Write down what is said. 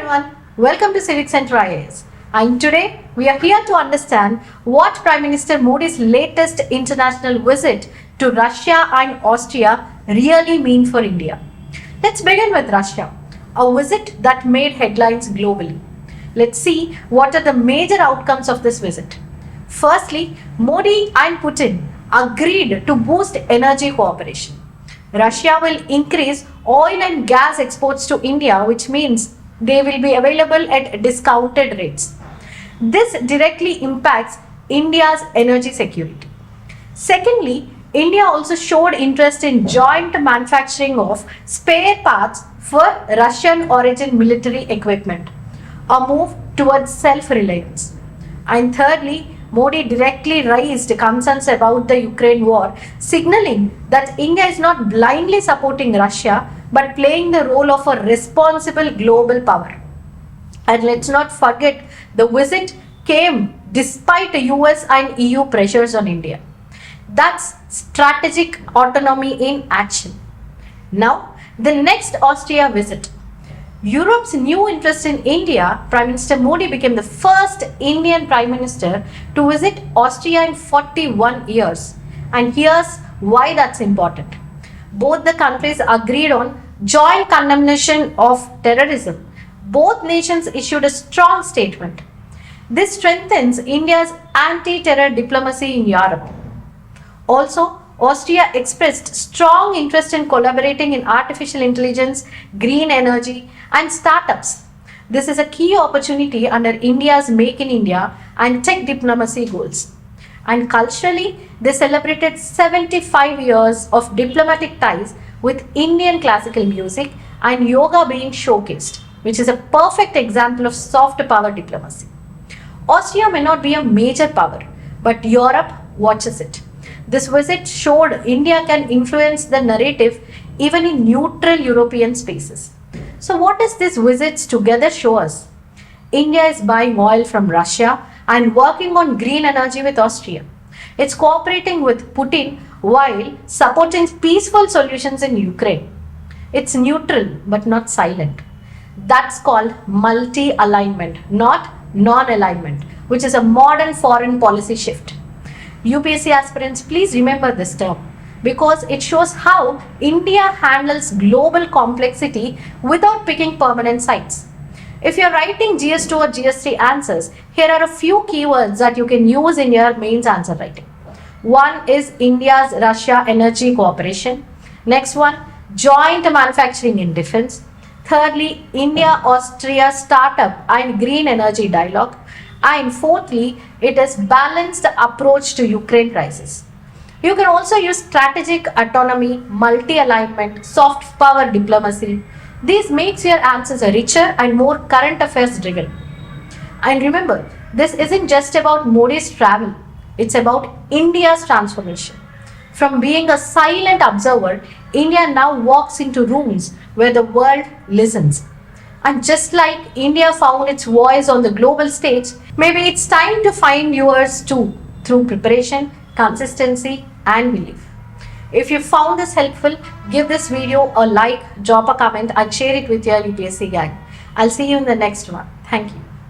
everyone, welcome to Civic Center IAS. And today we are here to understand what Prime Minister Modi's latest international visit to Russia and Austria really mean for India. Let's begin with Russia, a visit that made headlines globally. Let's see what are the major outcomes of this visit. Firstly, Modi and Putin agreed to boost energy cooperation. Russia will increase oil and gas exports to India, which means they will be available at discounted rates. This directly impacts India's energy security. Secondly, India also showed interest in joint manufacturing of spare parts for Russian origin military equipment, a move towards self-reliance. And thirdly, Modi directly raised concerns about the Ukraine war, signaling that India is not blindly supporting Russia but playing the role of a responsible global power. And let's not forget, the visit came despite US and EU pressures on India. That's strategic autonomy in action. Now, the next Austria visit. Europe's new interest in India, Prime Minister Modi became the first Indian Prime Minister to visit Austria in 41 years. And here's why that's important. Both the countries agreed on joint condemnation of terrorism. Both nations issued a strong statement. This strengthens India's anti-terror diplomacy in Europe. Also, Austria expressed strong interest in collaborating in artificial intelligence, green energy, and startups. This is a key opportunity under India's Make in India and tech diplomacy goals. And culturally, they celebrated 75 years of diplomatic ties with Indian classical music and yoga being showcased, which is a perfect example of soft power diplomacy. Austria may not be a major power, but Europe watches it. This visit showed India can influence the narrative even in neutral European spaces. So what does these visits together show us? India is buying oil from Russia and working on green energy with Austria. It's cooperating with Putin while supporting peaceful solutions in Ukraine. It's neutral but not silent. That's called multi-alignment, not non-alignment, which is a modern foreign policy shift. UPSC aspirants, please remember this term because it shows how India handles global complexity without picking permanent sides. If you're writing GS2 or GS3 answers, here are a few keywords that you can use in your mains answer writing. One is India's Russia energy cooperation. Next one, joint manufacturing in defense. Thirdly, India-Austria startup and green energy dialogue. And fourthly, it is balanced approach to Ukraine crisis. You can also use strategic autonomy, multi-alignment, soft power diplomacy. This makes your answers richer and more current affairs driven. And remember, this isn't just about Modi's travel. It's about India's transformation. From being a silent observer, India now walks into rooms where the world listens. And just like India found its voice on the global stage, maybe it's time to find yours too through preparation, consistency, and belief. If you found this helpful, give this video a like, drop a comment, and share it with your UPSC gang. I'll see you in the next one. Thank you.